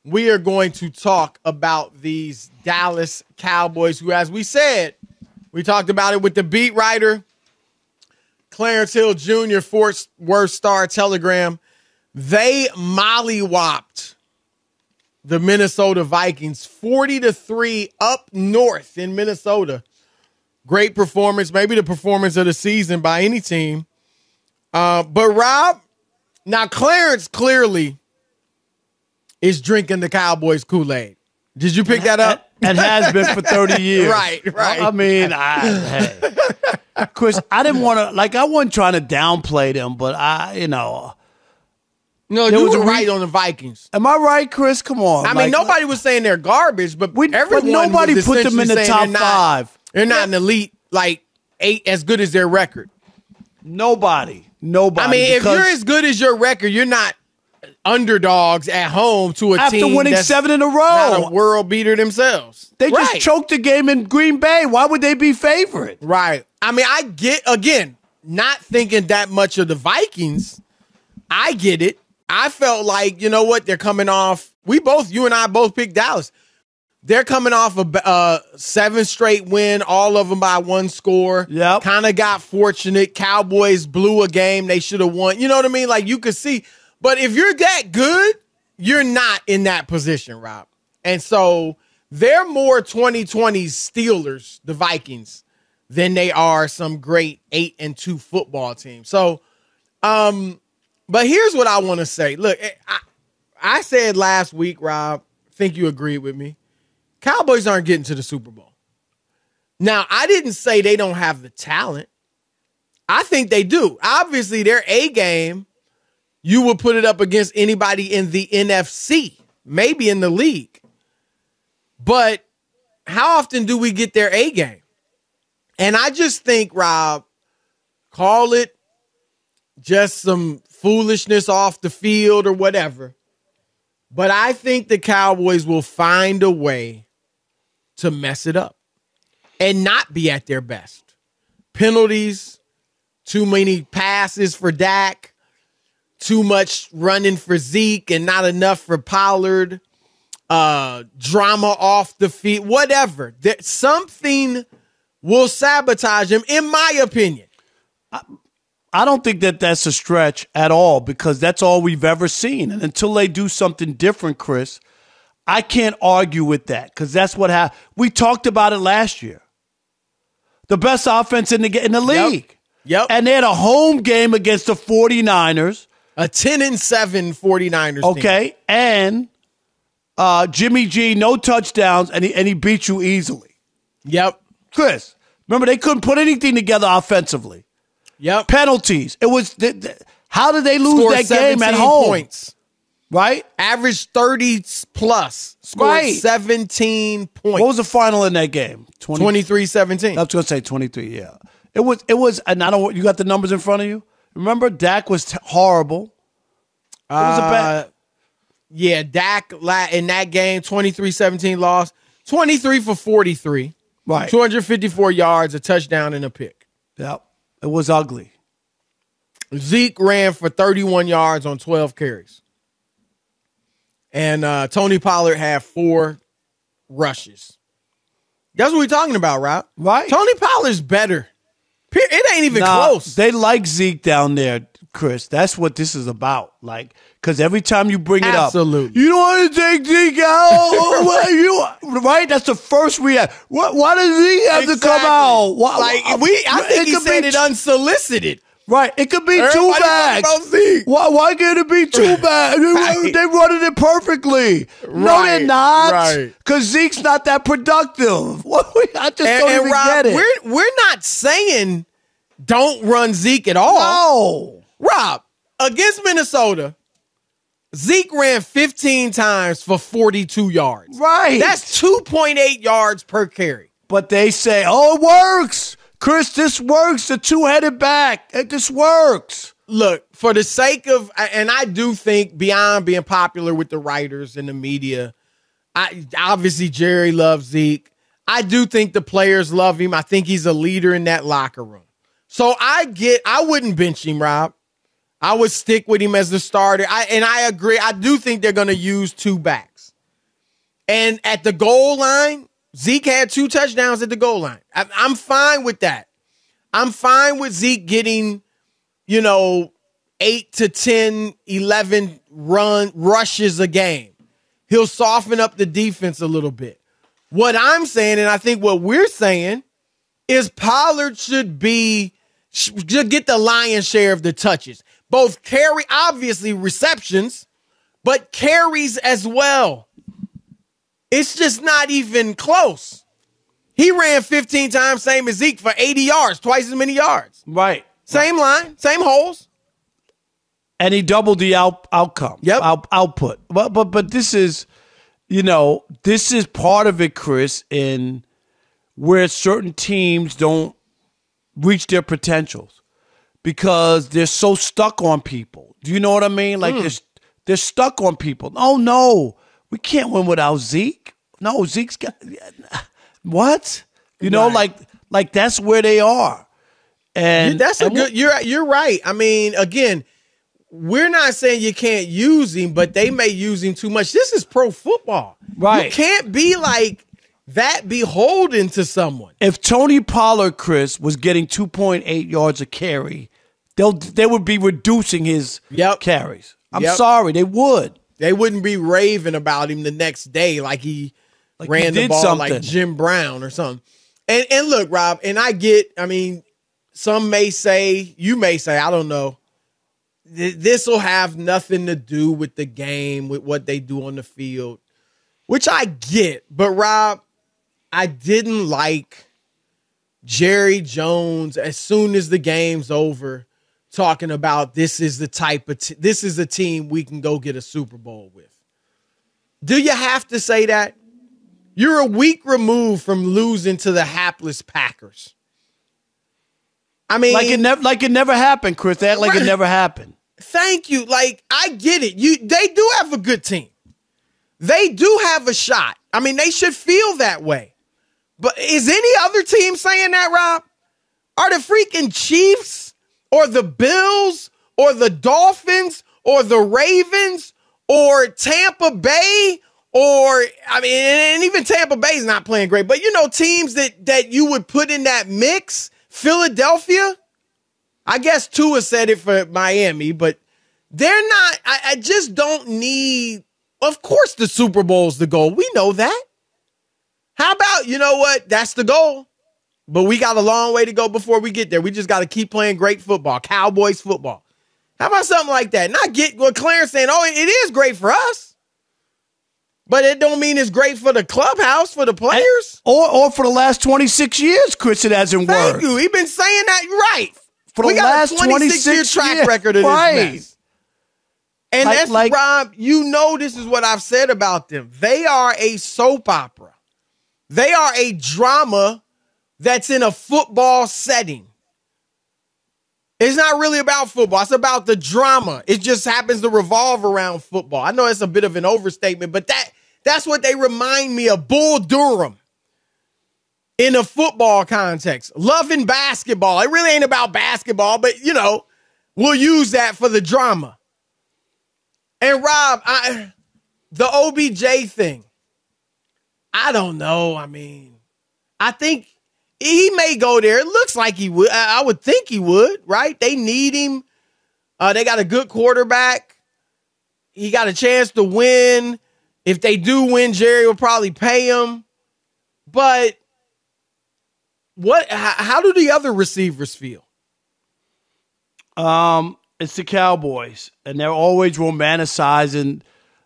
we are going to talk about these Dallas Cowboys who, as we said, we talked about it with the beat writer, Clarence Hill Jr., Fort Worth Star-Telegram. They mollywopped the Minnesota Vikings 40-3 up north in Minnesota. Great performance, maybe the performance of the season by any team. But Rob, now Clarence clearly is drinking the Cowboys Kool-Aid. Did you pick that up? It has been for 30 years. Right. I mean, hey. Chris, I didn't want to, I wasn't trying to downplay them, but No, you were right on the Vikings. Am I right, Chris? Come on. I mean, nobody was saying they're garbage, but nobody put them in the top five. They're not an elite, 8 as good as their record. Nobody. I mean, if you're as good as your record, you're not underdogs at home to a team after winning 7 in a row. Not a world beater themselves. They just choked the game in Green Bay. Why would they be favorite? Right. I mean, I get, again, not thinking that much of the Vikings. I get it. I felt like, you know what, they're coming off. You and I both picked Dallas. They're coming off a 7 straight win, all of them by 1 score. Yep. Kind of got fortunate. Cowboys blew a game they should have won. You know what I mean? Like, you could see. But if you're that good, you're not in that position, Rob. And so they're more 2020 Steelers, the Vikings, than they are some great 8-2 football team. So, but here's what I want to say. Look, I said last week, Rob, I think you agreed with me. Cowboys aren't getting to the Super Bowl. Now, I didn't say they don't have the talent. I think they do. Obviously, their A game, you would put it up against anybody in the NFC, maybe in the league. But how often do we get their A game? And I just think, Rob, call it just some foolishness off the field or whatever. But I think the Cowboys will find a way to mess it up and not be at their best. Penalties, too many passes for Dak, too much running for Zeke and not enough for Pollard, drama off the field, whatever. Something will sabotage him, in my opinion. I don't think that that's a stretch at all because that's all we've ever seen. And until they do something different, Chris, I can't argue with that because that's what happened. We talked about it last year. The best offense in the league. Yep. And they had a home game against the 49ers. A 10-7 49ers team. Okay. And Jimmy G, no touchdowns, and he beat you easily. Yep. Chris, remember they couldn't put anything together offensively. Yep. Penalties. It was how did they lose that game at home? Points. Right? Average 30 plus. Scored 17 points. What was the final in that game? 23-17. I was going to say 23, yeah. It was, and I don't, you got the numbers in front of you? Remember, Dak was horrible. It was a bad. Yeah, Dak in that game, 23-17 loss. 23 for 43. Right. 254 yards, a touchdown, and a pick. Yep. It was ugly. Zeke ran for 31 yards on 12 carries. And Tony Pollard had 4 rushes. That's what we're talking about, Rob. Right. Tony Pollard's better. It ain't even close. They like Zeke down there, Chris. That's what this is about. Because every time you bring it up, you don't want to take Zeke out. Right? That's the first reaction. Why does Zeke have to come out? I think he said it unsolicited. Right. It could be two bags. Why can't it be two bags? Right. They're running it perfectly. Right. No, they're not. Right. Because Zeke's not that productive. I just don't even Rob, get it. We're not saying don't run Zeke at all. No. Rob, against Minnesota, Zeke ran 15 times for 42 yards. Right. That's 2.8 yards per carry. But they say, it works. Chris, this works. The two-headed back. This works. Look, for the sake of, and I do think beyond being popular with the writers and the media, obviously Jerry loves Zeke. I do think the players love him. I think he's a leader in that locker room. So I wouldn't bench him, Rob. I would stick with him as the starter. I agree. I do think they're going to use 2 backs. And at the goal line, Zeke had 2 touchdowns at the goal line. I'm fine with that. I'm fine with Zeke getting, 8 to 10, 11 rushes a game. He'll soften up the defense a little bit. What I'm saying, and I think what we're saying, is Pollard should get the lion's share of the touches. Both carry, obviously receptions, but carries as well. It's just not even close. He ran 15 times, same as Zeke, for 80 yards, twice as many yards. Right. Same line, same holes. And he doubled the outcome, output. But this is, this is part of it, Chris, in where certain teams don't reach their potentials because they're so stuck on people. Do you know what I mean? Like they're stuck on people. Oh, no, we can't win without Zeke. No, Zeke's got what? Like that's where they are. And you're right. I mean, again, we're not saying you can't use him, but they may use him too much. This is pro football. Right. You can't be like that beholden to someone. If Tony Pollard, Chris, was getting 2.8 yards a carry, they would be reducing his carries. I'm sorry, they would. They wouldn't be raving about him the next day like he ran the ball like Jim Brown or something. And look, Rob, and some may say, you may say, I don't know, this will have nothing to do with the game, with what they do on the field, which I get. But, Rob, I didn't like Jerry Jones, as soon as the game's over, talking about this is the type of this is a team we can go get a Super Bowl with. Do you have to say that? You're a week removed from losing to the hapless Packers. I mean, like it never happened, Chris. They act like it never happened. Thank you. Like, I get it. They do have a good team. They do have a shot. I mean, they should feel that way. But is any other team saying that, Rob? Are the freaking Chiefs or the Bills or the Dolphins or the Ravens or Tampa Bay and even Tampa Bay's not playing great, but teams that you would put in that mix? Philadelphia? I guess Tua said it for Miami, but they're not. I just don't need. Of course, the Super Bowl's the goal. We know that. How about, what? That's the goal. But we got a long way to go before we get there. We just got to keep playing great football, Cowboys football. How about something like that? Not get what Clarence saying, it is great for us. But it don't mean it's great for the clubhouse, for the players. Or for the last 26 years, Chris, it hasn't worked. Thank you. He's been saying that right. For the last 26 year track record of this mess. And that's, Rob, this is what I've said about them. They are a soap opera. They are a drama that's in a football setting. It's not really about football. It's about the drama. It just happens to revolve around football. I know it's a bit of an overstatement, but that's what they remind me of. Bull Durham in a football context. Loving basketball. It really ain't about basketball, but, we'll use that for the drama. And, Rob, the OBJ thing, I don't know. I mean, I think he may go there. It looks like he would. I would think he would, right? They need him. They got a good quarterback. He got a chance to win. If they do win, Jerry will probably pay him. But how do the other receivers feel? It's the Cowboys, and they're always romanticizing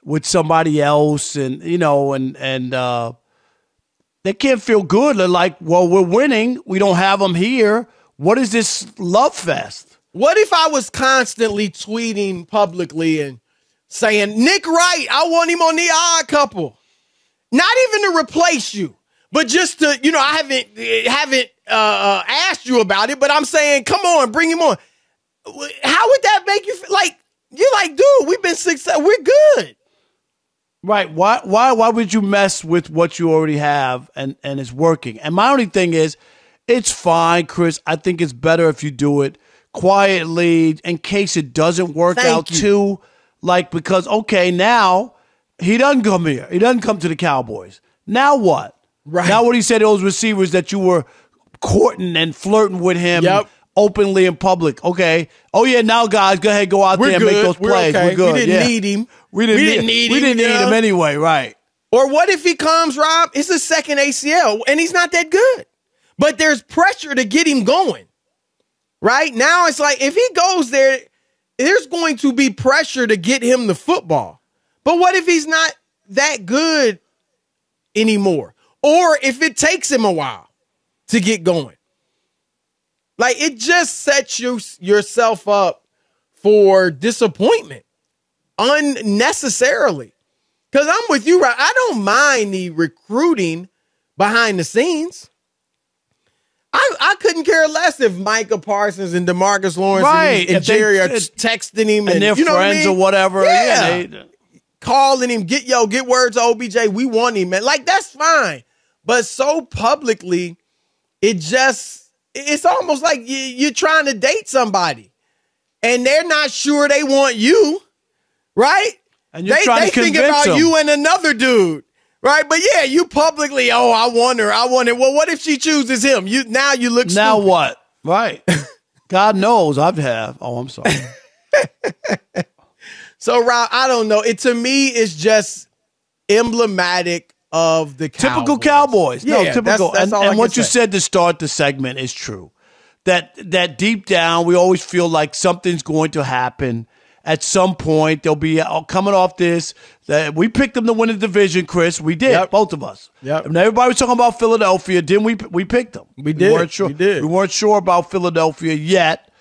with somebody else, and they can't feel good. They're like, well, we're winning. We don't have them here. What is this love fest? What if I was constantly tweeting publicly and saying, Nick Wright, I want him on the Odd Couple. Not even to replace you, but just to, I haven't asked you about it, but I'm saying, come on, bring him on. How would that make you feel? Like, you're like, dude, we've been successful. We're good. Right. Why would you mess with what you already have and it's working? And my only thing is, it's fine, Chris. I think it's better if you do it quietly in case it doesn't work out too. Like, because, okay, now He doesn't come here. He doesn't come to the Cowboys. Now what? Right. Now what he said to those receivers that you were courting and flirting with him openly in public. Okay. Oh, yeah, now, guys, go ahead, go out there and make those plays. Okay. We're good. We didn't need him. We didn't need him anyway, right. Or what if he comes, Rob? It's a second ACL, and he's not that good. But there's pressure to get him going. Right? Now it's like if he goes there, there's going to be pressure to get him the football. But what if he's not that good anymore? Or if it takes him a while to get going? Like, it just sets yourself up for disappointment unnecessarily. Because I'm with you, right? I don't mind the recruiting behind the scenes. I couldn't care less if Micah Parsons and DeMarcus Lawrence and Jerry are texting him and their friends or whatever. Yeah. Calling him, get words to OBJ. We want him, man. Like, that's fine. But so publicly, it's almost like you're trying to date somebody and they're not sure they want you, right? And you're trying to convince think about them. You and another dude, right? But yeah, you publicly, I want her. Well, what if she chooses him? Now you look stupid. Now what? Right. God knows I've have. Oh, I'm sorry. So, Rob, I don't know. To me, it's just emblematic of the Cowboys. Typical Cowboys. Yeah, no, typical. That's and what you said to start the segment is true. That deep down, we always feel like something's going to happen. At some point, they'll be coming off this. That we picked them to win the division, Chris. We did, both of us. Yep. And everybody was talking about Philadelphia. Didn't we? We picked them. We did. We weren't sure. We did. We weren't sure about Philadelphia yet.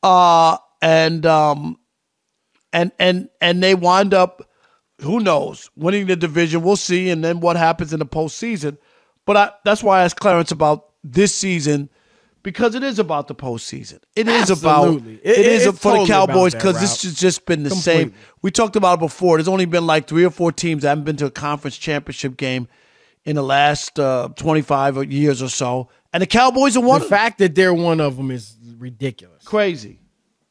And they wind up, who knows, winning the division. We'll see, and then what happens in the postseason. But that's why I asked Clarence about this season, because it is about the postseason. It is Absolutely. about it is for totally the Cowboys, about that, because this Rob. has just been the Completely. same. We talked about it before. There's only been like 3 or 4 teams that haven't been to a conference championship game in the last 25 years or so, and the Cowboys are one. The fact that they're one of them is ridiculous. Crazy.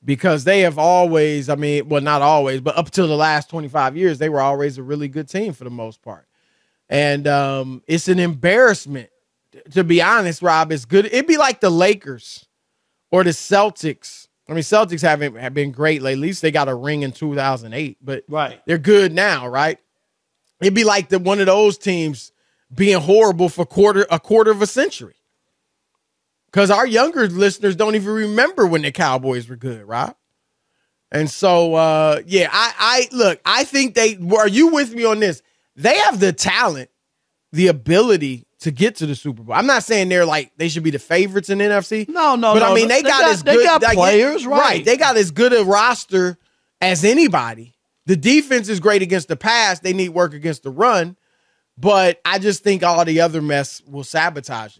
Because they have always, not always, but up till the last 25 years, they were always a really good team for the most part. And it's an embarrassment, to be honest, Rob. It's good. It'd be like the Lakers or the Celtics. Celtics have been great lately. At least they got a ring in 2008, but they're good now, right? It'd be like one of those teams being horrible for a quarter of a century. Because our younger listeners don't even remember when the Cowboys were good, Rob. And so, I think are you with me on this? They have the talent, the ability to get to the Super Bowl. I'm not saying they should be the favorites in the NFC. No. But they got players, right? They got as good a roster as anybody. The defense is great against the pass. They need work against the run. But I just think all the other mess will sabotage it.